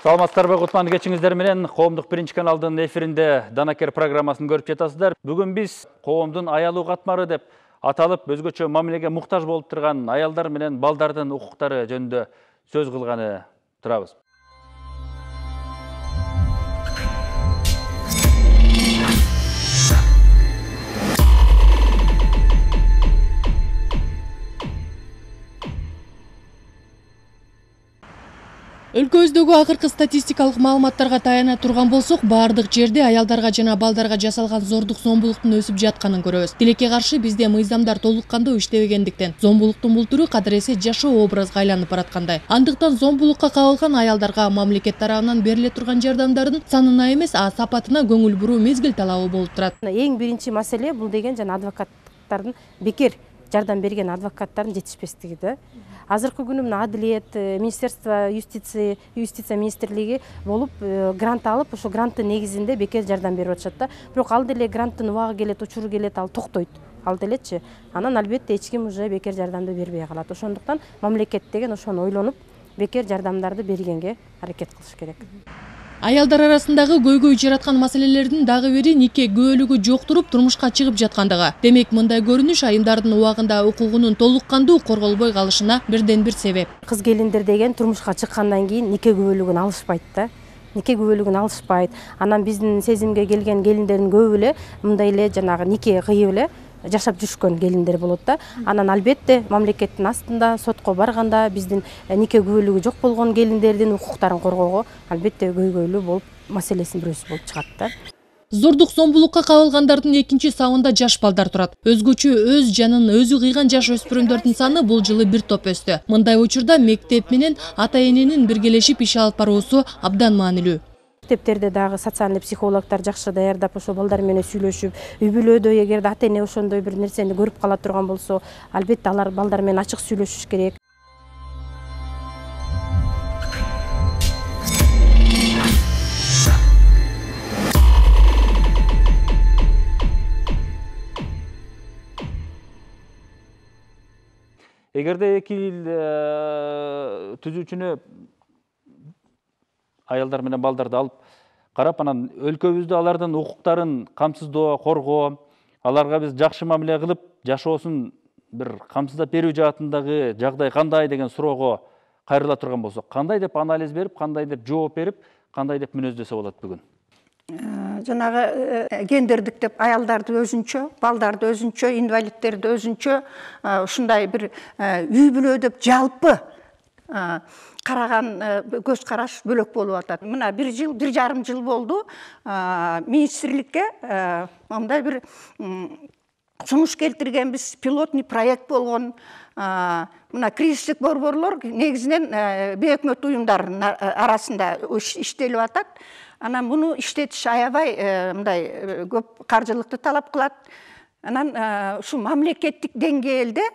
Саламатсыздарбы, кутман кечиңиздер менен Коомдук биринчи каналдын эфиринде Данакер программасын көрүп жатасыздар. Бүгүн биз коомдун аялуу катмары деп аталып, өзгөчө мамилеге муктаж болуп турган аялдар менен балдардын укуктары жөнүндө сөз кылганы турабыз. Өлкөбүздөгү акыркы статистикалык маалыматтарга таяна турган болсок, баардык жерде аялдарга жана балдарга жасалган зордук зомбулуктун өсүп жатканын көрөбүз. Тилекке каршы бизде мыйзамдар толук кандуу иштебегендиктен зомбулуктун бул түрү кадыресе жашоо образга айланып бараткандай. Андыктан зомбулукка кабылган аялдарга мамлекет тарабынан бериле турган жардамдардын санына эмес, сапатына көңүл буруу мезгил талабы болуп турат. Эң биринчи маселе бул деген жана адвокаттардын бекер жардам берген адвокаттардын жетишпестиги да. Азыркы күнү мына Адилет, Министерство юстиция министрлиги болуп грант алып, ошо гранттын негизинде бекер жардам берип атышат да. Бирок ал деле гранттын убагы келет, учуру келет, ал токтойт. Ал делечи. Анан албетте эч ким уже бекер жардамды бербей калат. Ошондуктан мамлекет деген ошону ойлонуп, бекер жардамдарды бергенге аракет кылыш керек. Аялдар арасындагы көйгөй жараткан маселелердин дагы бири нике күбөлүгү жоктуруп турмушка чыгып жаткандыгы. Демек, мындай көрүнүш айымдардын убагында укугунун толук кандуу корголбой калышына бирден бир себеп. Кыз келиндер деген турмушка чыккандан кийин нике күбөлүгүн алышпайт да. Нике күбөлүгүн алышпайт. Анан биздин сезимге келген келиндердин көбү эле мындай эле жанагы нике кыйып эле жашап жүрүшкөн келиндер болот да. Анан албетте мамлекеттин астында сотко барганда биздин нике күбөлүгү жок болгон келиндердин укуктарын коргоого албетте көйгөйлүү болуп маселесинин бирөөсү болуп чыгат да. Зордук зомбулукка кабылгандардын экинчи сабында жаш балдар турат. Өзгөчө өз жанын өзү кыйган жаш өспүрүмдөрдүн саны бул жылы бир топ өстү. Мындай учурда мектеп менен ата-эненин биргелешип иш алып баруусу абдан маанилүү. Мектептерде дагы социальный психологдор жакшы даярдап, ошо балдар менен сүйлөшүп, үй бүлөдө эгерде ата-эне ошондой бир нерсени көрүп кала турган болсо, албетте алар балдар менен ачык сүйлөшүш керек. Эгерде эки ил түзүүчүнө аялдар менен балдарды алып карап, анан өлкөбүздө алардын укуктарын камсыздоо, коргоо, аларга биз жакшы мамиле кылып, жашоосун бир камсыздап берүү жаатындагы жагдай кандай деген суроого кайрыла турган болсок, кандай деп анализ берип, кандай деп жооп берип, кандай деп мүнөздөсө болот бүгүн? Жанагы гендердик деп аялдарды өзүнчө, балдарды өзүнчө, инвалидтерди өзүнчө, ушундай бир үй бүлө деп жалпы караган көз караш бөлөк болуп атат. Мына бир жарым жыл болду министрликке мындай бир сунуш келтиргенбиз, пилотный проект болгон. Мына кризистик борборлор негизинен бейөкмөт уюмдардын арасында иштелип атат. Анан муну иштетиш аябай мындай көп каржылыкты талап кылат. Анан ушу мамлекеттик деңгээлде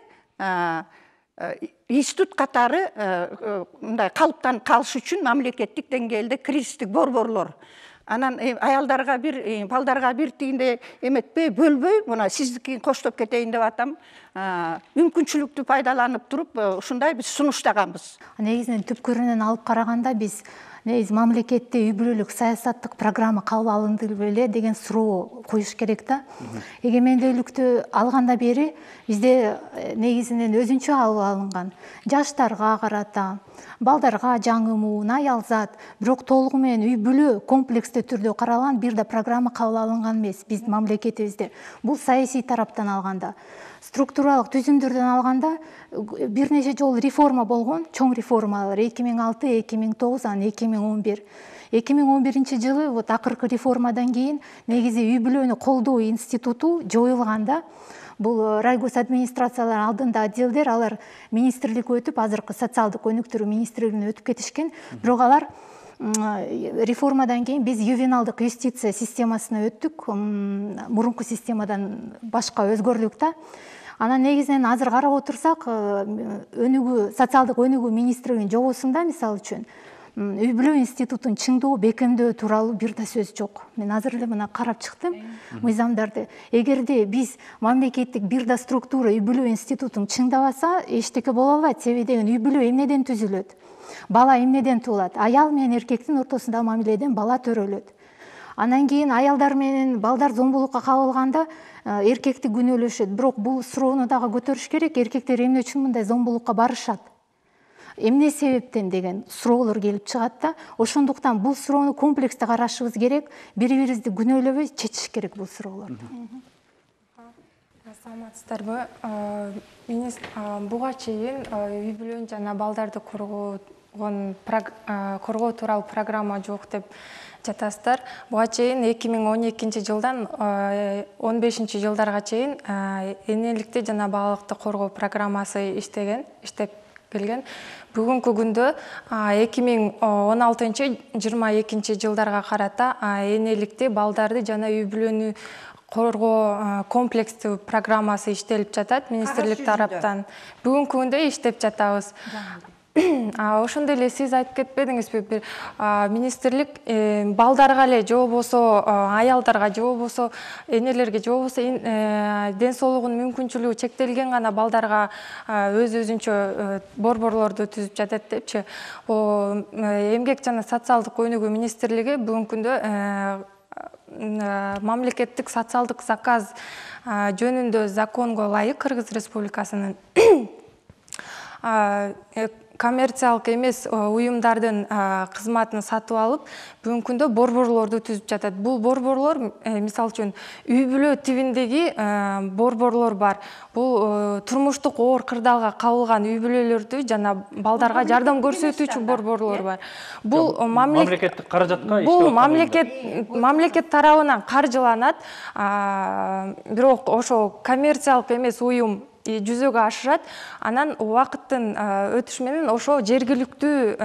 институт катары мындай калыптанып калыш үчүн мамлекеттик деңгээлде кризистик борборлор. Анан аялдарга бир, балдарга бир тигинде эметпей, бөлбөй, мына сиздикин коштоп кетейин деп атам. Мүмкүнчүлүктү пайдаланып туруп, ушундай биз сунуштаганбыз. Негизинен түпкүрүнөн алып караганда биз мамлекетте үй бүлөлүк саясаттык программа кабыл алынды беле деген суроо коюш керек да. Эгемендүүлүктү алганда бери бизде негизинен өзүнчө алынган жаштарга карата, балдарга жаңымуун, аялзат, бирок толугу менен үй бүлө комплекстүү түрдө каралган бир да программа кабыл алынган эмес биздин мамлекетибизде. Бул саясий тараптан алганда. Структуралык түзүмдөрдөн алганда бир нече жолу реформа болгон, чоң реформалар 2006, 2009, анан 2011. 2011 жылы вот акыркы реформадан кийин негизи үй бүлөнү колдоо институту жоюлганда, бул райгос администрациялар алдында отделдер, алар министрликке өтүп, азыркы социалдык өнүктүрүү министрлигине өтүп кетишкен. Бирок алар реформадан кийин биз ювеналдык юстиция системасына өттүк, мурунку системадан башка өзгөрдүк да. Анан негизинен азыр карап отурсак, социалдык өнүгүү министрлигинин жобосунда мисалы үчүн үй бүлө институтун чыңдоо бекемдөө тууралуу бир да сөз жок. Мен азыр эле мына карап чыктым мыйзамдарды. Эгерде биз мамлекеттик бир да структура үй бүлө институтун чыңдабаса, эчтеке боло албайт. Себеби деген үй бүлө эмнеден түзүлөт? Бала эмнеден туулат? Аял менен эркектин ортосундагы мамиледен бала төрөлөт. Анан кийин аялдар менен балдар зомбулукка кабылганда эркекти күнөөлөшөт. Бирок бул суроону дагы көтөрүш керек. Эркектер эмне үчүн мындай зомбулукка барышат? Эмне себептен деген суроолор келип чыгат да, ошондуктан бул суроону комплекстүү карашыбыз керек. Бири-бирибизди күнөөлөбөй чечиш керек бул суроолорду. Саламатсыздарбы? Буга чейин үй бүлөнү жана балдарды коргоо тууралуу программа жок деп жатасыздар. Буга чейин 2012 жылдан 15 жылдарга чейин энеликти жана балалыкты коргоо программасы иштеп келген. Бүгүнкү күндө 2016-22 жылдарга карата энеликти, балдарды жана үй бүлөнү коргоо комплекстүү программасы иштелип жатат министрлик тараптан. Бүгүнкү күндө иштеп жатабыз. Ошондой эле сиз айтып кетпедиңизби, министрлик балдарга эле же болбосо аялдарга же болбосо энелерге же болбосо ден соолугунун мүмкүнчүлүгү чектелген гана балдарга өзүнчө борборлорду түзүп жатат депчи. Эмгек жана социалдык өнүгүү министрлиги бүгүнкү күндө мамлекеттик социалдык заказ жөнүндө законго ылайык Кыргыз Республикасынын коммерциялык эмес уюмдардын кызматын сатып алып, бүгүнкү күндө борборлорду түзүп жатат. Бул борборлор, мисалы үчүн, үй бүлө тибиндеги борборлор бар. Бул турмуштук оор кырдаалга кабылган үй бүлөлөрдү жана балдарга жардам көрсөтүүчү борборлор бар. Бул мамлекеттик каражатка бул мамлекет тарабынан каржыланат. Бирок ошо коммерциялык эмес уюм жүзөгө ашырат, анан убакыттын өтүшү менен ошо жергиликтүү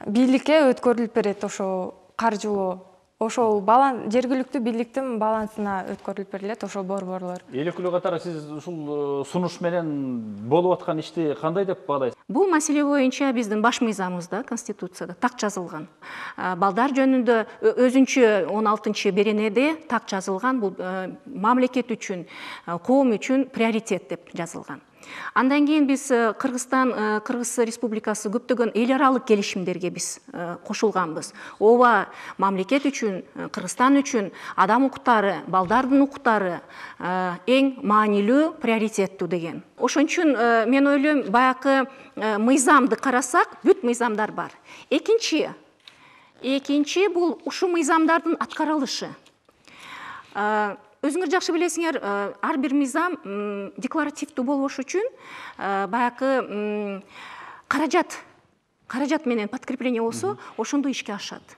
бийликке өткөрүлүп берет ошо каржылоо. Ошол жергиликтүү бийликтин балансына өткөрүлүп берилет ошо борборлор. Эл өкүлү катары сиз ушул сунуш менен болуп аткан ишти кандай деп баалайсыз? Бул маселе боюнча биздин баш мыйзамыбызда, Конституцияда так жазылган. Балдар жөнүндө өзүнчө 16 беренеде так жазылган. Бул мамлекет үчүн, коом үчүн приоритет деп жазылган. Андан кийин биз Кыргыз Республикасы көптөгөн эл аралык келишимдерге биз кошулганбыз. Ооба мамлекет үчүн, Кыргызстан үчүн адам укуктары, балдардын укуктары эң маанилүү, приоритеттүү деген. Ошон үчүн мен ойлойм, баягы мыйзамды карасак, бүт мыйзамдар бар. Экинчи бул ушу мыйзамдардын аткарылышы. Өзүңөр жакшы билесиңер, ар бир мыйзам декларативдүү болуш үчүн баягы каражат менен подкрепление болсо, ошондо ишке ашат.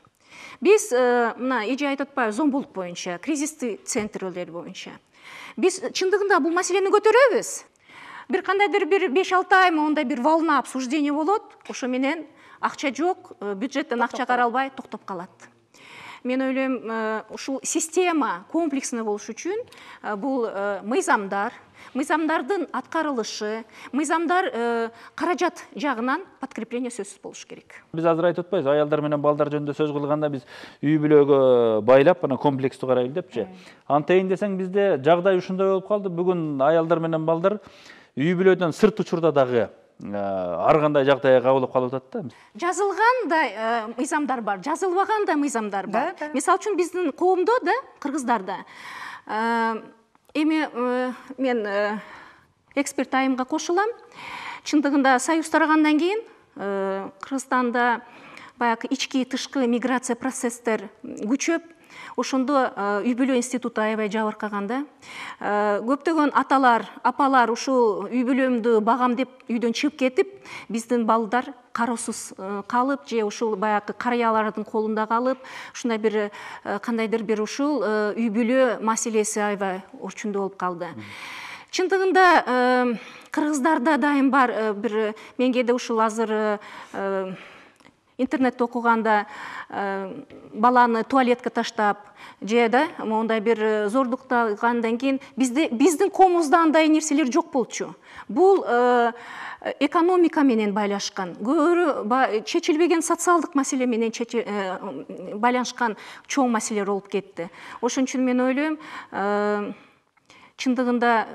Биз мына эже айтып атпайбы, зомбулук боюнча, кризистик центрлер боюнча. Биз чындыгында бул маселени көтөрөбүз. Бир кандайдыр бир 5-6 ай мондай бир волна обсуждение болот, ошо менен акча жок, бюджеттен акча каралбай токтоп калат. Мен ойлойм, ушул система комплексно болуш үчүн бул мыйзамдардын аткарылышы, мыйзамдар каражат жагынан подкрепление сөзсүз болуш керек. Биз азыр айтып атпайбыз, аялдар менен балдар жөнүндө сөз кылганда биз үй бүлөгө байлап, анан комплекстүү карайлы депчи. Антейин десең, бизде жагдай ушундай болуп калды. Бүгүн аялдар менен балдар үй бүлөдөн сырт учурда дагы ар кандай жагдайга кабылып калып атат да. Жазылган да мыйзамдар бар, жазылбаган да мыйзамдар бар. Мисалы үчүн биздин коомдо да, кыргыздарда мен эксперт айымга кошулам. Чындыгында союз тарагандан кийин Кыргызстанда баягы ички тышкы миграция процесстер күчөп, ошондо үй бүлө институту аябай жабыркаган да. Көптөгөн аталар, апалар ушул үй бүлөмдү багам деп үйдөн чыгып кетип, биздин балдар кароосуз калып, же ушул баягы карыялардын колунда калып, ушундай бир кандайдыр бир ушул үй бүлө маселеси аябай орчундуу болуп калды. Чындыгында Кыргыздарда дайым бар бир, менге да ушул азыр интернетте окуганда баланы туалетке таштап же да мондай бир зордуктагандан кийин биздин коомубузда андай нерселер жок болчу. Бул экономика менен байлашкан, көбүрөөк чечилбеген социалдык маселе менен байланышкан чоң маселелер болуп кетти. Ошон үчүн мен ойлойм, чындыгында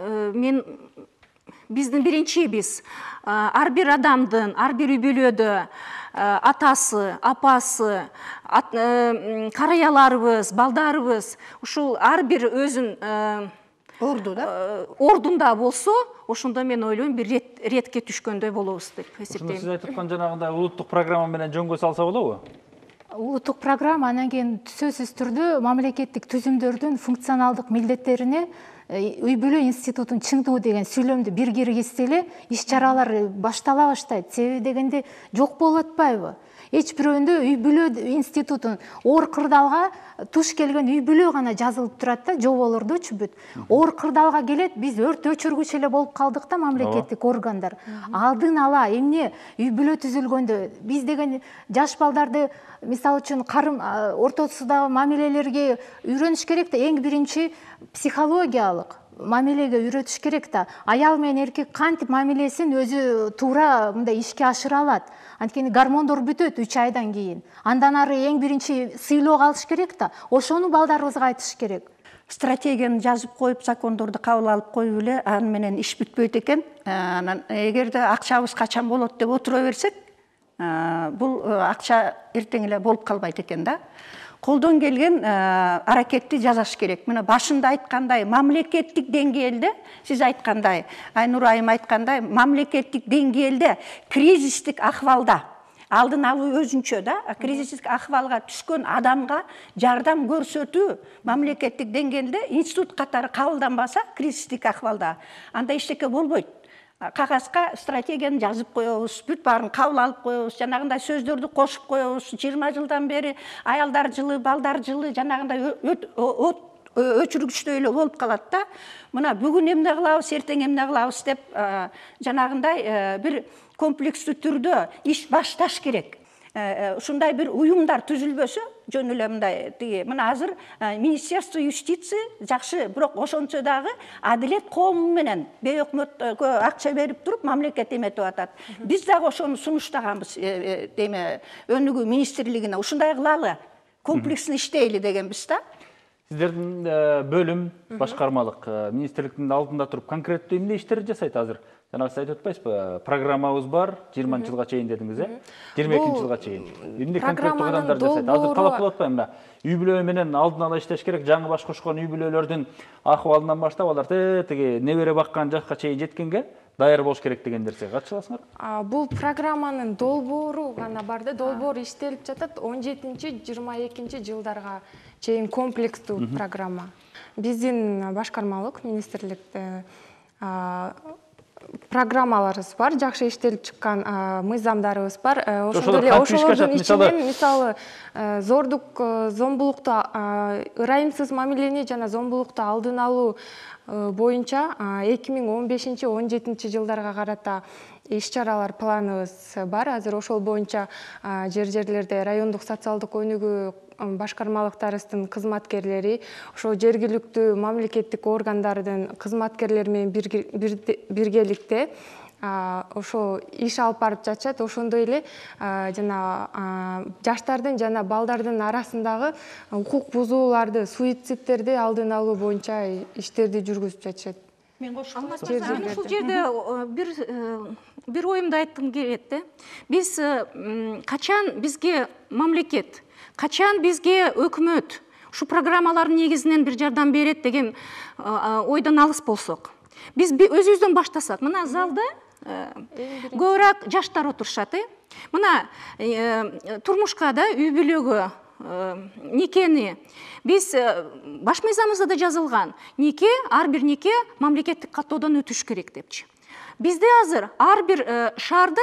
биздин биринчибиз ар бир адамдын, ар бир үй бүлөдө атасы, апасы, карыяларыбыз, балдарыбыз ушул ар бир өзүн ордунда болсо, ошондо мен ойлойм бир ретке түшкөндөй болобуз деп эсептейм. Сиз айтып аткан жанагындай улуттук программа менен жөнгө салса болобу? Улуттук программа анан кийин сөзсүз түрдө мамлекеттик түзүмдөрдүн функционалдык милдеттерине үй бүлө институтун чыңдоо деген сүйлөмдү бир киргизсе эле иш чаралар баштала баштайт. Себеби дегенде жок болуп атпайбы? Эч бирөөндө үй бүлө институтун оор кырдаалга туш келген үй бүлө гана жазылып турат да, жоболордочу бүт. Оор кырдаалга келет, биз өрт өчүргүч эле болуп калдык да мамлекеттик органдар. Алдын ала эмне үй бүлө түзүлгөндө биз деген жаш балдарды мисалы үчүн карым ортосундагы мамилелерге үйрөнүш керек да, эң биринчи психологиялык мамилеге үйрөтүш керек да. Аял менен эркек кантип мамилесин өзү туура мындай ишке ашыра алат. Анткени гормондор бүтөт 3 айдан кийин. Андан ары эң биринчи сыйлоо алыш керек да. Ошону балдарыбызга айтыш керек. Стратегияны жазып коюп, закондорду кабыл алып коюп эле аны менен иш бүтпөйт экен. Анан эгерде акчабыз качан болот деп отура берсек, бул акча эртең эле болуп калбайт экен да. Колдон келген аракетти жасаш керек. Мына башында айткандай, мамлекеттик деңгээлде, сиз айткандай, Айнур айым айткандай, мамлекеттик деңгээлде кризистик акыбалда алдын алуу өзүнчө да, кризистик акыбалга түшкөн адамга жардам көрсөтүү мамлекеттик деңгээлде институт катары кабылданбаса, кризистик акыбалда анда эчтеке болбойт. Кагазга стратегияны жазып коебуз, бүт баарын кабыл алып коебуз, жанагындай сөздөрдү кошуп коебуз. 20 жылдан бери аялдар жылы, балдар жылы жанагындай өчүргүчтөй эле болуп калат да. Мына бүгүн эмне кылабыз, эртең эмне кылабыз деп жанагындай бир комплекстүү түрдө иш башташ керек. Ушундай бир уюмдар түзүлбөсө, жөн эле мындай мына азыр Министерство юстиции жакшы, бирок ошончо дагы адилет коому менен бейөкмөткө акча берип туруп мамлекет эметип атат. Биз дагы ошону сунуштаганбыз өнүгүү министрлигине. Ушундай кылалы, комплексно иштейли дегенбиз да. Сиздердин бөлүм башкармалык министрликтин алдында туруп конкреттүү эмне иштерди жасайт азыр? Жана сиз айтып атпайсызбы, программабыз бар, 20 жылга чейин дедиңиз, 22 жылга чейин. Эмне конкреттүү кадамдар жасайт? Азыр талап болуп атпайбы? Мына үй бүлө менен алдын ала иштеш керек, жаңы баш кошкон үй бүлөлөрдүн акыбалынан баштап алар тиги небере баккан жакка чейин жеткенге даяр болуш керек деген нерсеге катышасыңар? Бул программанын долбоору гана бар да, долбоор иштелип жатат 17-22 жылдарга чейин комплекстүү программа. Биздин башкармалык министрликте программаларыбыз бар, жакшы иштелип чыккан мыйзамдарыбыз бар. Ошондой эле ошолордун ичинен мисалы зордук, зомбулукту, ырайымсыз мамилени жана зомбулукту алдын алуу боюнча 2015-17 жылдарга карата иш чаралар планыбыз бар. Азыр ошол боюнча жерлерде райондук социалдык өнүгүү башкармалыктарыбыздын кызматкерлери, ошо жергиликтүү мамлекеттик органдардын кызматкерлери менен биргеликте ошо иш алып барып жатышат. Ошондой эле жана жаштардын жана балдардын арасындагы укук бузууларды, суицидтерди алдын алуу боюнча иштерди жүргүзүп жатышат. Мен ушул жерде бир оюмду айткым келет да. Биз качан бизге мамлекет, качан бизге өкмөт ушу программалардын негизинен бир жардам берет деген ойдон алыс болсок, биз өзүбүздөн баштасак, мына залда көбүрөөк жаштар отурушат. Мына турмушка да, үй бүлөгө никени биз баш мыйзамыбызда да жазылган, нике, ар бир нике мамлекеттик каттоодон өтүш керек депчи. Бизде азыр ар бир шаарда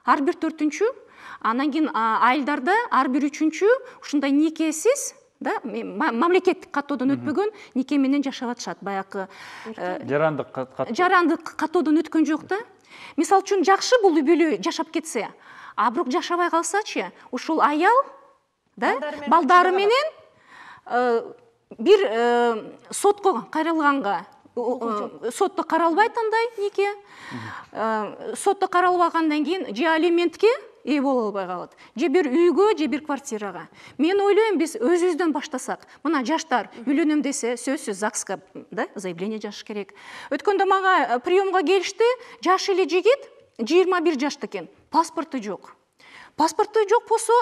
ар бир 4-чү, анан кийин айылдарда ар бир 3-чү ушундай никесиз да, мамлекеттик каттоодон өтпөгөн нике менен жашап атышат. Баягы жарандык каттоодон өткөн жок да. Мисалы үчүн жакшы бул үй бүлө жашап кетсе, А бирок жашабай калсачы, ушул аял балдары менен бир сотко кайрылганга, сотто каралбайт андай неке, сотто каралбагандан кийин же алиментке ээ боло албай калат, же бир үйгө, же бир квартирага. Мен ойлойм, биз өзүбүздөн баштасак, мына жаштар үйлөнөм десе, сөзсүз ЗАГСка заявление жазыш керек. Өткөндө мага приемга келишти, жаш эле жигит, 21 жашта экен, паспорту жок. Паспорту жок болсо,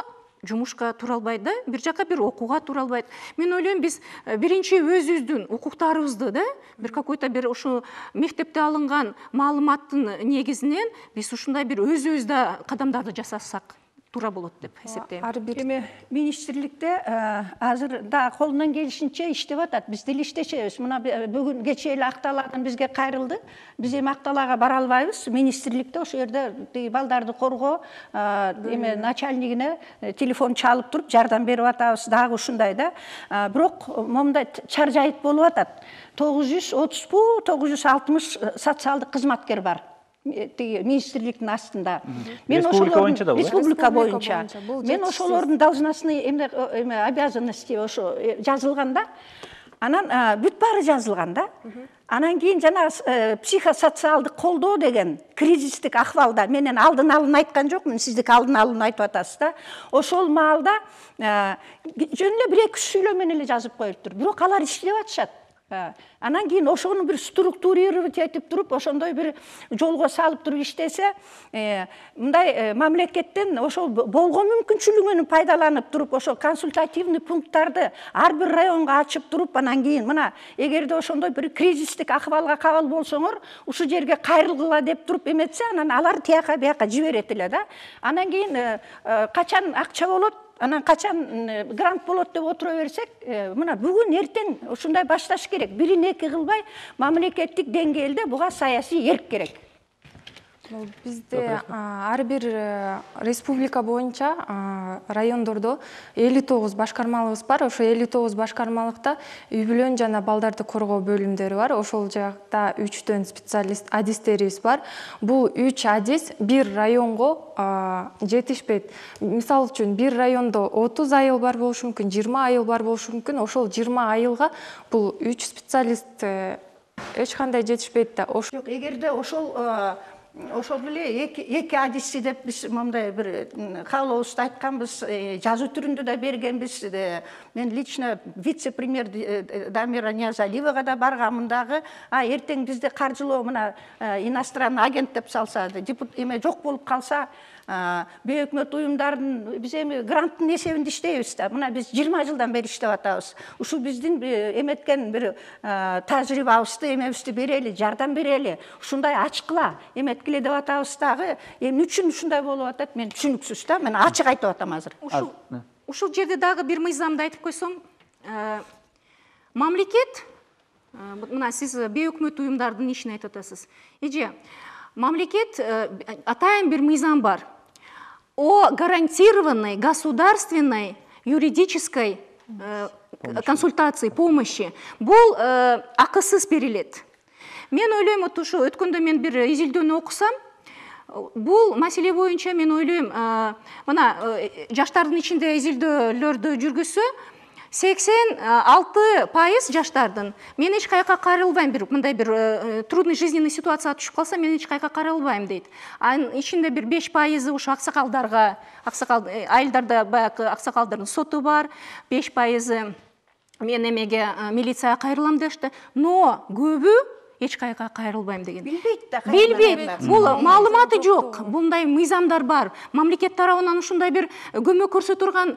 жумушка тура албайт да, бир жака бир окууга тура албайт. Мен ойлойм, биз биринчи өзүбүздүн укуктарыбызды бир какой-то бир ушу мектепте алынган маалыматтын негизинен биз ушундай бир өзүбүздө кадамдарды жасасак тура болот деп эсептейм. Эми министрликте азыр да колунан келишинче иштеп атат. Биз деле иштешебиз. Мына бүгүн кечээ эле Акталаадан бизге кайрылды. Биз эми Акталаага бара албайбыз. Министрликте ошол жерде балдарды коргоо эме начальнигине телефон чалып туруп жардам берип атабыз. Дагы ушундай да. Бирок момундай чаржайыт болуп атат. 930 960 социалдык кызматкер бар. Министрликтин астында. Республика боюнча да? Республика боюнча. Мен ошолордун должностный обязанности ошо жазылганда, анан бүт баары жазылганда, анан кийин жана психосоциалдык колдоо деген кризистик акыбалда менен алдын алууну айткан жокмун, сиздик алдын алууну айтып атасыз да. Ошол маалда жөн эле 1-2 сүйлөмөн эле жазып коюптур. Бирок алар иштеп атышат. Анан кийин ошону бир структурировать этип туруп, ошондой бир жолго салып туруп иштесе, мындай мамлекеттен ошол болгон мүмкүнчүлүгүн пайдаланып туруп, ошо консультативный пункттарды ар бир районго ачып туруп, анан кийин мына эгерде ошондой бир кризистик акыбалга кабыл болсоңор, ушул жерге кайрылгыла деп туруп эметсе, анан алар тияка бияка жиберет эле да. Анан кийин качан акча болот, анан качан грант болот деп отура берсек, мына бүгүн эртең ушундай башташ керек. Бирин эки кылбай, мамлекеттик деңгээлде буга саясий эрк керек. Бизде ар бир республика боюнча райондордо 59 башкармалыбыз бар. Ошо 59 башкармалыкта үй-бүлөн жана балдарды коргоо бөлүмдөрү бар. Ошол жакта 3төн специалист адистерибиз бар. Бул 3 адис бир районго жетишпейт. Мисалы үчүн бир райондо 30 айыл бар болушу мүмкүн, 20 айыл бар болушу мүмкүн. Ошол 20 айылга бул 3 специалист эч кандай жетишпейт да. Жок, эгерде ошол эле эки адисти деп биз мондай бир каалообузду айтканбыз, жазуу түрүндө да бергенбиз. Мен лично вице-премьер Дамира Ниязалиевага да барганмын дагы. Эртең бизде каржылоо мына иностранный агент деп салса, эме жок болуп калса, бейөкмөт уюмдардын биз эми гранттын эсебинде иштейбиз да. Мына биз 20 жылдан бери иштеп атабыз. Ушул биздин эметкен бир тажрыйбабызды, эмебизди берели, жардам берели. Ушундай ачкыла эметкиле деп атабыз дагы. Эмне үчүн ушундай болуп атат, мен түшүнүксүз да. Мен ачык айтып атам азыр. Ушул жерде дагы бир мыйзамды айтып койсом, мамлекет, мына сиз бейөкмөт уюмдардын ишин айтып атасыз. Эже, мамлекет атайын бир мыйзам бар. О гарантированной государственной юридической консультации, помощи. Бул акысыз берилет. Мен ойлойм, ошо өткөндө мен бир изилдөөнү окусам, бул маселе боюнча мен ойлойм, мына жаштардын ичинде изилдөөлөрдү жүргүзсө, 86% жаштардын мен эч каяка кайрылбайм, мындай бир трудный жизненный ситуацияга түшүп калса, мен эч каяка кайрылбайм дейт. Анын ичинде бир 5% ушу аксакалдарга, айылдарда баягы аксакалдардын соту бар, 5% мен эмеге милицияга кайрылам дешти, но көбү эч каяка кайрылбайм деген. Билбейт да. Билбейт. Бул маалыматы жок. Мындай мыйзамдар бар. Мамлекет тарабынан ушундай бир көмөк көрсөтө турган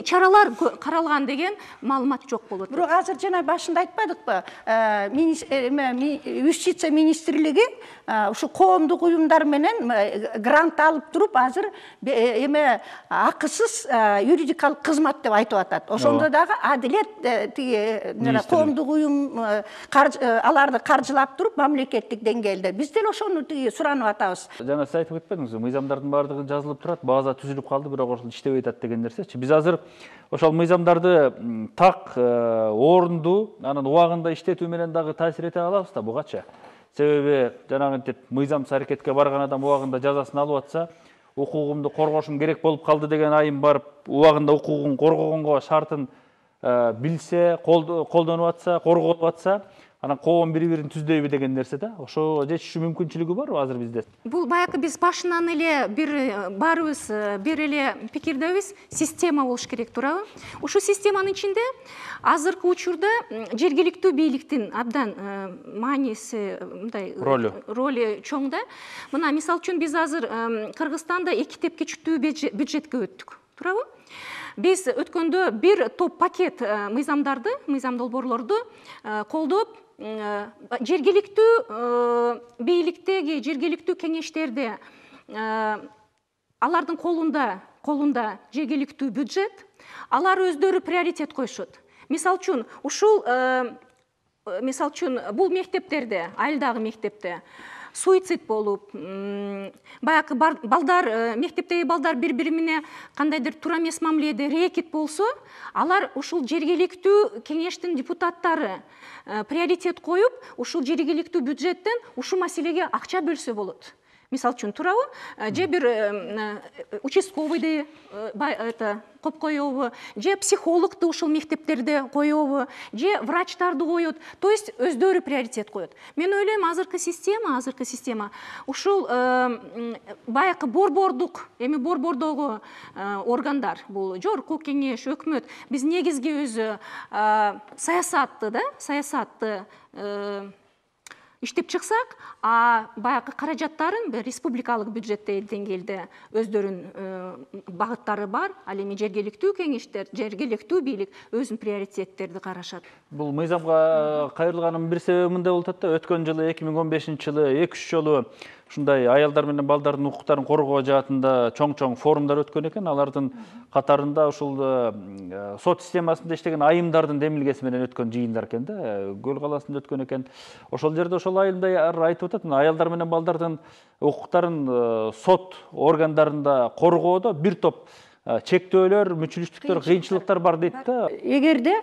чаралар каралган деген маалымат жок болот. Бирок азыр жана башында айтпадыкпы? Юстиция министрлиги ушу коомдук уюмдар менен грант алып туруп, азыр эме акысыз юридикалык кызмат деп айтып атат. Ошондо дагы адилет коомдук уюм аларды каржылап туруп, мамлекеттик деңгээлде. Биз деле ошону суранып атабыз. Жана сиз айтып кетпедиңизби, мыйзамдардын баардыгы жазылып турат, база түзүлүп калды, бирок ошол иштебей атат деген нерсечи. Биз азыр ошол мыйзамдарды так орунду, анан убагында иштетүү менен дагы таасир эте алабыз да бугача. Себеби жанагынтип мыйзамсыз аракетке барган адам убагында жазасын алып атса, укугумду коргошум керек болуп калды деген айым барып убагында укугун коргогонго шартын билсе, колдонуп атса, корголуп атса, анан коом бири-бирин түздөйбү деген нерсе да. Ошо жетишүү мүмкүнчүлүгү барбы азыр бизде? Бул баягы биз башынан эле баарыбыз бир эле пикирдебиз, система болуш керек, туурабы? Ушул системанын ичинде азыркы учурда жергиликтүү бийликтин абдан мааниси, мындай роли чоң да. Мына мисалы үчүн биз азыр Кыргызстанда 2 тепкичтүү бюджетке өттүк, туурабы? Биз өткөндө бир топ пакет мыйзамдарды, мыйзам долбоорлорду колдоп, жергиликтүү бийликтеги, жергиликтүү кеңештерде алардын колунда жергиликтүү бюджет, алар өздөрү приоритет коюшат. Мисалы үчүн бул мектептерде, айылдагы мектепте суицид болуп, баягы балдар, мектептеги балдар бири-бири менен кандайдыр туура эмес мамиледе рекет болсо, алар ушул жергиликтүү кеңештин депутаттары приоритет коюп, ушул жергиликтүү бюджеттен ушул маселеге акча бөлсө болот. Мисалы үчүн, туурабы? Же бир участковыйды коп коёбу, же психологду ушул мектептерде коёбу, же врачтарды коет. То есть өздөрү приоритет коет. Мен ойлойм, азыркы система ушул баягы борбордогу органдар, бул жогорку кеңеш, өкмөт, биз негизги өзү саясатты иштеп чыксак, баягы каражаттарын республикалык бюджетте деңгээлде өздөрүнүн багыттары бар, ал эми жергиликтүү кеңештер, жергиликтүү бийлик өзүнүн приоритеттерди карашат. Бул мыйзамга кайрылганын бир себеби мындай болуп атат да, өткөн жылы 2015-жылы 2-3 жолу ушундай аялдар менен балдардын укуктарын коргоо жаатында чоң форумдар өткөн экен. Алардын катарында ушул сот системасында иштеген айымдардын демилгеси менен өткөн жыйындар экен да, Көл каласында өткөн экен. Ошол жерде ошол айымдар айтып атат, аялдар менен балдардын укуктарын сот органдарында коргоодо бир топ чектөөлөр, мүчүлүштүктөр, кыйынчылыктар бар дейт да. Эгерде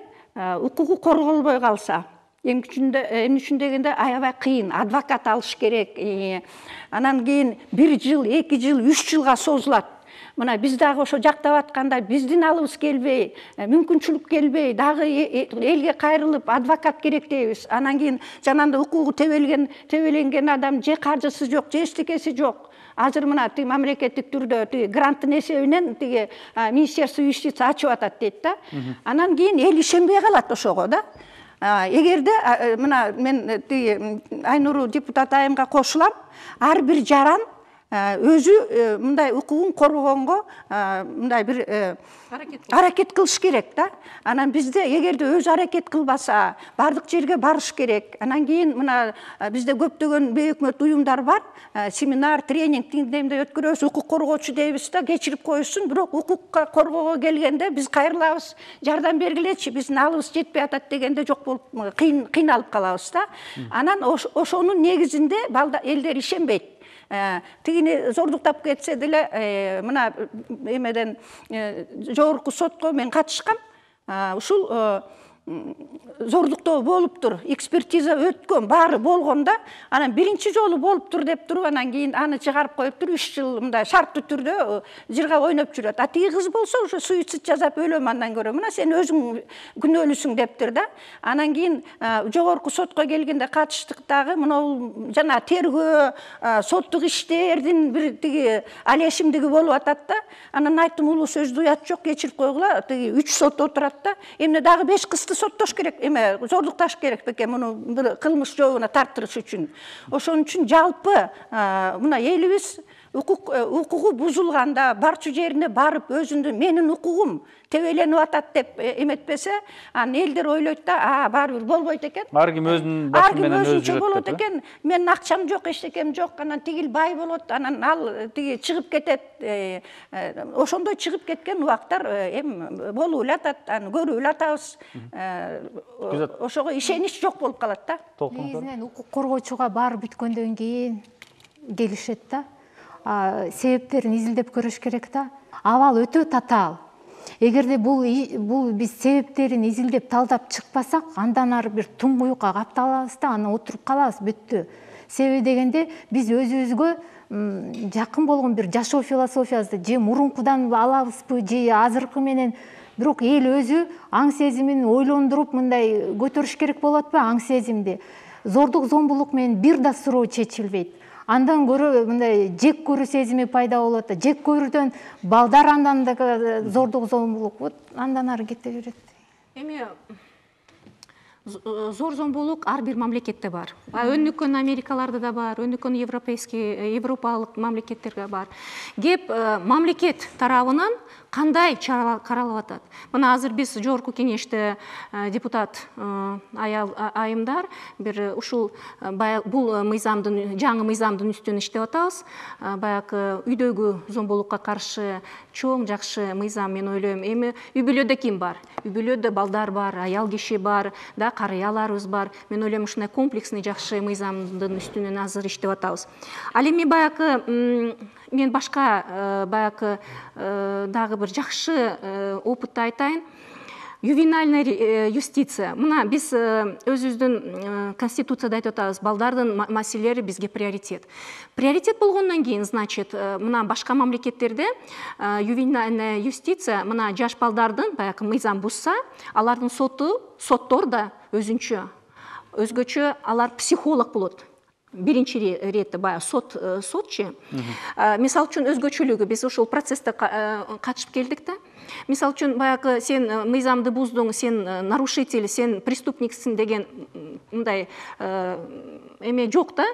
укугу корголбой калса, эми үчүн дегенде аябай кыйын, адвокат алыш керек. Анан кийин 1 жыл, 2 жыл, 3 жылга созулат. Мына биз дагы ошо жактап атканда биздин алыбыз келбей, мүмкүнчүлүк келбей, дагы элге кайрылып адвокат керек дейбиз. Анан кийин жанагындай укугу тебеленген адам же каржысы жок, же эчтекеси жок. Азыр мына мамлекеттик түрдө гранттын эсебинен Министерство юстиция ачып атат дейт да. Анан кийин эл ишенбей калат ошого да. Эгерде мына мен Айнуру депутат айымга кошулам, ар бир жаран өзү мындай укугун коргогонго мындай бир аракет кылыш керек да. Анан бизде эгерде өзү аракет кылбаса, бардык жерге барыш керек. Анан кийин мына бизде көптөгөн бейөкмөт уюмдар бар, семинар, тренинг тиңдемде өткөрөбүз, укук коргоочу дейбиз да, кечирип коюшсун, бирок укукка коргоого келгенде биз кайрылабыз, жардам бергилечи, биздин алыбыз жетпей атат дегенде жок болуп кыйналып калабыз да. Анан ошонун негизинде элдер ишенбейт. Тигини зордуктап кетсе деле, мына эмеден жогорку сотко мен катышкам. Ушул зордуктоо болуптур, экспертиза өткөн, баары болгон да. Анан биринчи жолу болуптур деп туруп, анан кийин аны чыгарып коюптур, 3 жыл мындай шарттуу түрдө жырга ойноп жүрөт. Тиги кыз болсо ушу суицид жасап өлөм андан көрө, мына сен өзүң күнөөлүүсүң дептир да. Анан кийин жогорку сотко келгенде катыштык дагы мына жана тергөө, соттук иштердин бир тиги алешимдиги болуп атат да. Анан айттым, улуу сөздү уят жок, кечирип койгула, тиги 3 сот отурат да. Эмне дагы 5 кызды соттош керек, эме зордукташ керек бекен, муну бир кылмыш жообуна тартырыш үчүн. Ошон үчүн жалпы мына элибиз укугу бузулганда барчу жерине барып өзүнүн менин укугум тебеленип атат деп эметпесе, анан элдер ойлойт да, баары бир болбойт экен. Ар ким өзүнүн башы менен өзү жүрөт болот экен. Менин акчам жок, эчтекем жок, анан тигил бай болот, анан ал тиги чыгып кетет. Ошондой чыгып кеткен убактар эми болуп эле атат, аны көрүп эле атабыз. Ошого ишенич жок болуп калат да. Негизинен укук коргоочуга баары бүткөндөн кийин келишет да. Себептерин изилдеп көрүш керек да. Абал өтө татаал. Эгерде бул биз себептерин изилдеп талдап чыкпасак, андан ары бир туңгуюкка капталабыз да, анан отуруп калабыз, бүттү. Себеби дегенде биз өзүбүзгө жакын болгон бир жашоо философиясы же мурункудан алабызбы же азыркы менен, бирок эл өзү аң сезимин ойлондуруп мындай көтөрүш керек болот атпы, аң сезимди. Зордук зомбулук менен бир да суроо чечилбейт. Андан көрө мындай жек көрүү сезими пайда болот. Жек көрүүдөн балдар андан да зордук зомбулук, вот андан ары кете берет. Эми зор зомбулук ар бир мамлекетте бар. Өнүккөн Америкаларда да бар, өнүккөн европалык мамлекеттерге бар. Кеп мамлекет тарабынан кандай чара каралып атат? Мына азыр биз жогорку кеңеште депутат айымдар бир ушул бул мыйзамдын, жаңы мыйзамдын үстүнөн иштеп атабыз. Баягы үйдөгү зомбулукка каршы чоң жакшы мыйзам, мен ойлойм. Эми үй бүлөдө ким бар? Үй бүлөдө балдар бар, аял киши бар, да карыяларыбыз бар. Мен ойлойм, ушундай комплексный жакшы мыйзамдын үстүнөн азыр иштеп атабыз. Ал эми баягы мен башка баягы дагы бир жакшы опытты айтайын. Ювенальная юстиция. Мына биз өзүбүздүн конституцияда айтып атабыз, балдардын маселелери бизге приоритет. Приоритет болгондон кийин, значит, мына башка мамлекеттерде ювенальная юстиция, мына жаш балдардын баягы мыйзам бузса, алардын соттор да өзгөчө, алар психолог болот. Биринчи иретте баягы сотчу. Мисал үчүн өзгөчөлүгү, биз ушул процессте катышып келдик да. Мисал үчүн баягы сен мыйзамды буздуң, сен нарушитель, сен преступниксиң деген мындай эме жок да.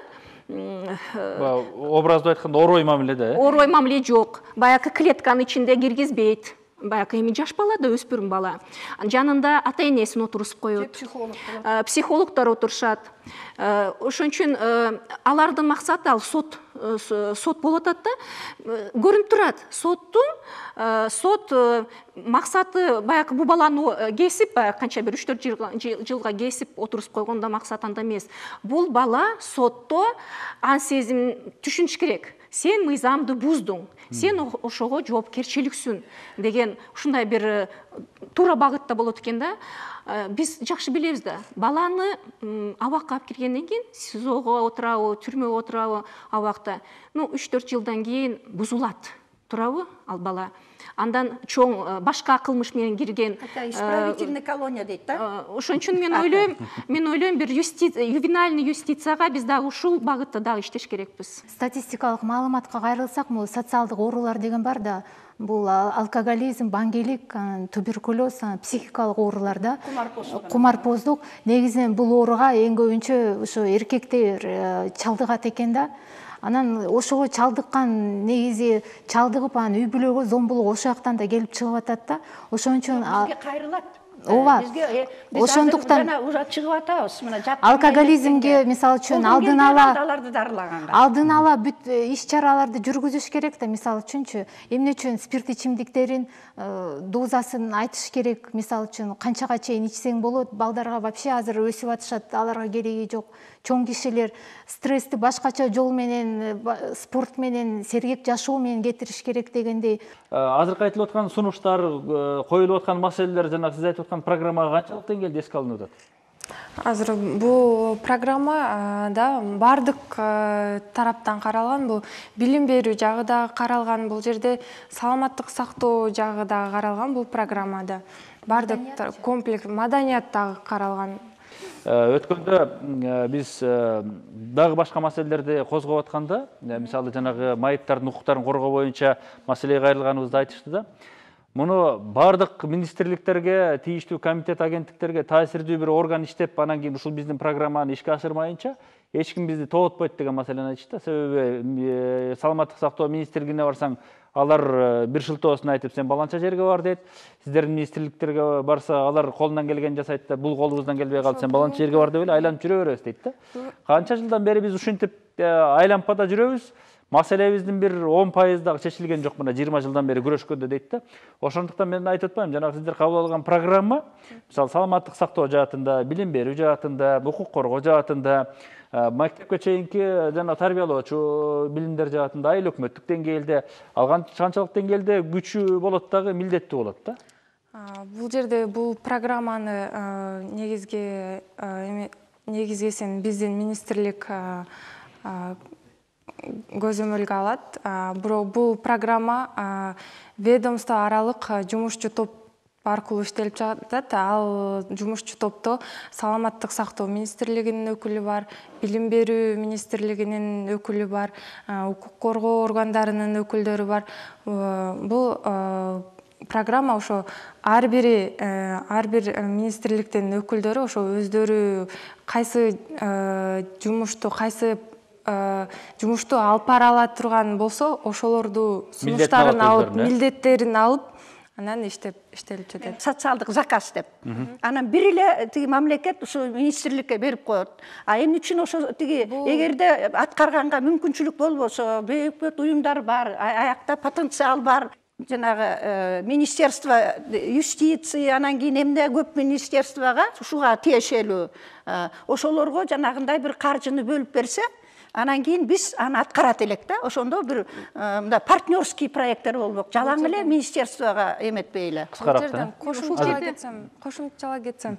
Образды айтканда орой мамиле да. Орой мамиле жок. Баягы клетканын ичинде киргизбейт. Баягы эми жаш бала да, өспүрүм бала. Жанында ата энесин отурусуп коет. Психологдор отурушат. Ошон үчүн алардын максаты ал сот болуп атат да. Көрүнүп турат, сот максаты баягы бул баланы кесип, канча бир 3-4 жылга кесип отурусуп койгондо максат анда эмес. Бул бала сотто аң сезимин түшүнүш керек. Сен мыйзамды буздуң, сен ошого жоопкерчиликсиң деген ушундай бир туура багытта болот экен да. Биз жакшы билебиз да, баланы абакка алып киргенден кийин СИЗОго отурабы, түрмөгө отурабы абакта, 3-4 жылдан кийин бузулат, турабы ал бала. Андан чоң башка кылмыш менен кирген. Исправительный колония дейт да. Ошон үчүн мен ойлойм, бир ювенальный юстицияга биз дагы ушул багытта дагы иштеш керекпиз. Статистикалык маалыматка кайрылсак, бул социалдык оорулар деген бар да. Бул алкоголизм, баңгелик, туберкулез, психикалык оорулар да. Кумарпоздук. Негизинен бул ооруга эң көбүнчө ошо эркектер чалдыгат экен да. Анан ошого чалдыккан, негизи чалдыгып анан үй бүлөгө зомбулук ошол жактан да келип чыгып атат да. Ошон үчүн бизге кайрылат. Ооба. Ошондуктан чыгып атабыз. Алкоголизмге мисалы үчүн алдын ала бүт иш-чараларды жүргүзүш керек да. Мисалы үчүнчү, эмне үчүн спирт ичимдиктерин дозасын айтыш керек. Мисалы үчүн канчага чейин ичсең болот, балдарга вообще азыр өсүп атышат, аларга кереги жок. Чоң кишилер стрессти башкача жол менен, спорт менен, сергек жашоо менен кетириш керек дегендей. Азыркы айтылып аткан сунуштар, коюлуп аткан маселелер жана сиз айтып аткан программага канчалык деңгээлде эске алынып атат? Азыр бул программа да бардык тараптан каралган, бул билим берүү жагы да каралган, бул жерде саламаттык сактоо жагы да каралган бул программада. Бардык комплекс маданият дагы каралган. Өткөндө биз дагы башка маселелерди козгоп атканда, мисалы жанагы майыптардын укуктарын коргоо боюнча маселеге кайрылганыбызды айтышты да. Муну бардык министрликтерге, тийиштүү комитет, агенттиктерге таасирдүү бир орган иштеп, анан кийин ушул биздин программаны ишке ашырмайынча эч ким бизди тоотпойт деген маселени айтышты. Себеби саламаттык сактоо министрлигине барсаң, алар бир шылтоосун айтып, сен баланча жерге бар дейт. Сиздердин министрликтерге барса, алар колунан келген жасайт да, бул колубуздан келбей калды, сен баланча жерге бар деп эле айланып жүрө беребиз дейт да. Канча жылдан бери биз ушинтип айланпада жүрөбүз. Маселебиздин бир 10% дагы чечилген жок, мына 20 жылдан бери күрөшкөндө дейт да. Ошондуктан мен айтып атпайм, жанагы сиздер кабыл алган программа, мисалы саламаттык сактоо жаатында, билим берүү жаатында, укук коргоо жаатында, мектепке чейинки жана тарбиялоочу билимдер жаатында, айыл өкмөттүк деңгээлде, алган канчалык деңгээлде күчүү болот дагы, милдеттүү болот да. Бул жерде бул программаны негизгесин биздин министрлик көзөмөлгө алат. Бирок бул программа ведомство аралык жумушчу топ аркылуу иштелип жатат. Ал жумушчу топто саламаттык сактоо министрлигинин өкүлү бар, билим берүү министрлигинин өкүлү бар, укук коргоо органдарынын өкүлдөрү бар. Бул программа ошо ар бир министрликтин өкүлдөрү ошо өздөрү кайсы жумушту алып бара ала турган болсо, ошолорду сунуштарын алып, милдеттерин алып, анан иштелип жатат. Социалдык заказ деп. Анан бир эле тиги мамлекет ушу министрликке берип коет. Эмне үчүн ошо тиги эгерде аткарганга мүмкүнчүлүк болбосо, бейөкмөт уюмдар бар, аякта потенциал бар. Жанагы министерство юстиции, анан кийин эмне көп министерствога ушуга тиешелүү ошолорго жанагындай бир каржыны бөлүп берсе, анан кийин биз аны аткарат элек да. Ошондо бир мындай партнерский проекттер болмок. Жалаң эле министерствога эметпей эле. Кошумчалап кетсем,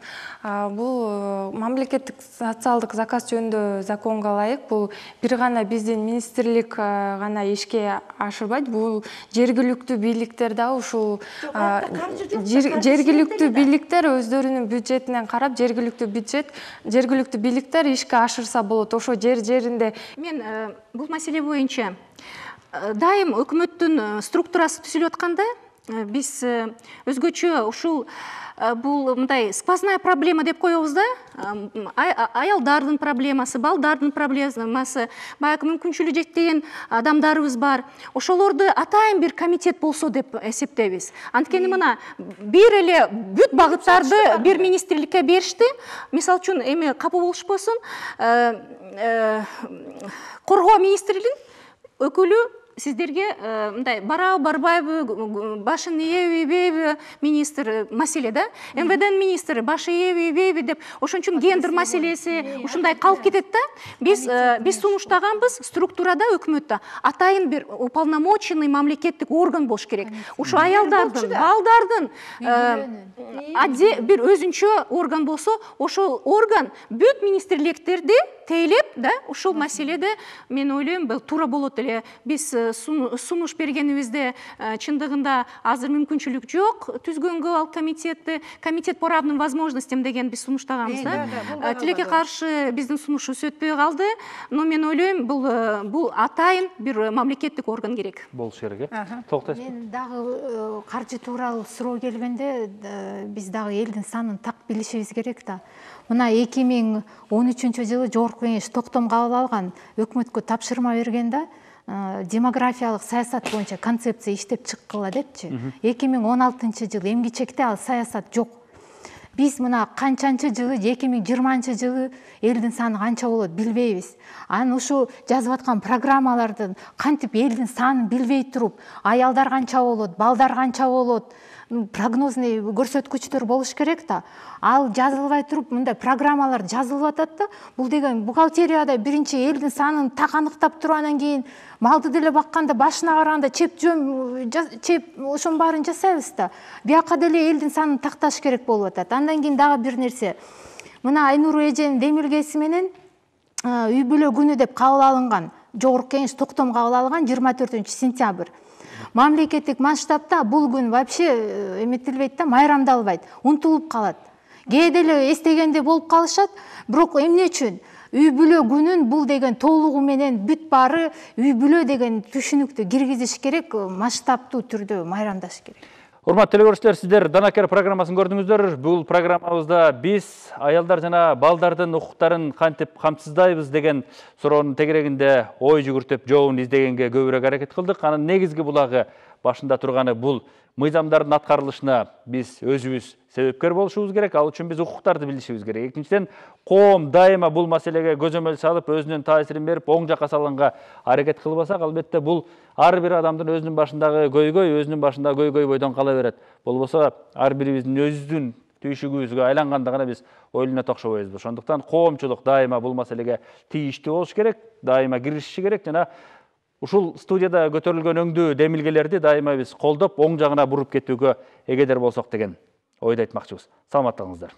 бул мамлекеттик социалдык заказ жөнүндө законго ылайык бул бир гана биздин министрлик гана ишке ашырбайт. Бул жергиликтүү бийликтер да ушул жергиликтүү бийликтер өздөрүнүн бюджетинен карап, жергиликтүү бийликтер ишке ашырса болот. Ошо жеринде Мен бул маселе боюнча дайым өкмөттүн структурасы түзүлүп атканда биз өзгөчө ушул бул мындай сквозная проблема деп коебуз да. Аялдардын проблемасы, балдардын проблемасы, баягы мүмкүнчүлүгү жетпеген адамдарыбыз бар. Ошолорду атайын бир комитет болсо деп эсептейбиз. Анткени мына бир эле бүт багыттарды бир министрликке беришти. Мисалы үчүн эми капа болушпосун, коргоо министрлигинин өкүлү сиздерге мындай барабы барбайбы, башын ийеби ийбейби министр маселе да. МВДнын министри башы ийеби ийбейби деп ошон үчүн гендер маселеси ушундай калып кетет да. Биз сунуштаганбыз структурада өкмөттө атайын бир уполномоченный мамлекеттик орган болуш керек. Ушу аялдардын, балдардын бир өзүнчө орган болсо, ошол орган бүт министрликтерди тейлеп да, ушул маселеде мен ойлойм туура болот эле. Биз сунуш бергенибизде чындыгында азыр мүмкүнчүлүк жок түзгөнгө ал комитетти, комитет по равным возможностям деген биз сунуштаганбыз да. Тилекке каршы биздин сунуш өтпөй калды, но мен ойлойм бул атайын бир мамлекеттик орган керек. Болуш керек, Токтойсузбу? Мен дагы каржы тууралуу суроо келгенде биз дагы элдин санын так билишибиз керек да. Мына 2013-жылы Жогорку Кеңеш токтом кабыл алган, өкмөткө тапшырма берген да, демографиялык саясат боюнча концепция иштеп чыккыла депчи. 2016-жылы эмгичекте ал саясат жок. Биз мына канчанчы жылы, 2020-жылы элдин саны канча болот билбейбиз. Анан ушу жазып аткан программалардын кантип элдин санын билбей туруп, аялдар канча болот, балдар канча болот, прогнозный көрсөткүчтөр болуш керек да. Ал жазылбай туруп, мындай программалар жазылып атат да. Бул деген бухгалтерияда биринчи элдин санын так аныктап туруп, анан кийин малды деле бакканда башына караганда чеп ошонун баарын жасайбыз да. Бияка деле элдин санын такташ керек болуп атат. Андан кийин дагы бир нерсе. Мына Айнур эженин демилгеси менен үй бүлө күнү деп кабыл алынган, Жогорку Кеңеш токтом кабыл алган 24-сентябрь. Мамлекеттик масштабта бул күн вообще эметилбейт да, майрамдалбайт, унутулуп калат. Кээде эле эстегенде болуп калышат, бирок эмне үчүн? Үй бүлө күнүн бул деген толугу менен бүт баары үй бүлө деген түшүнүктү киргизиш керек, масштабтуу түрдө майрамдаш керек. Урматтуу телекөрүүчүлөр, сиздер Данакер программасын көрдүңүздөр. Бул программабызда биз аялдар жана балдардын укуктарын кантип камсыздайбыз деген суроонун тегерегинде ой жүгүртүп, жообун издегенге көбүрөөк аракет кылдык. Анын негизги булагы башында турганы бул мыйзамдардын аткарылышына биз өзүбүз себепкер болушубуз керек. Ал үчүн биз укуктарды билишибиз керек. Экинчиден, коом дайыма бул маселеге көзөмөл салып, өзүнүн таасирин берип, оң жакка салганга аракет кылбасак, албетте бул ар бир адамдын өзүнүн башындагы көйгөй, өзүнүн башындагы көйгөй бойдон кала берет. Болбосо ар бирибиздин өзүбүздүн түйшүгүбүзгө айланганда гана биз ойлоно токшобойбуз. Ошондуктан коомчулук дайыма бул маселеге тийиштүү болуш керек, дайыма киришиши керек жана ушул студияда көтөрүлгөн өңдүү демилгелерди дайыма биз колдоп, оң жагына буруп кетүүгө эгедер болсок деген ойду айтмакчыбыз. Саламаттыгыңыздар.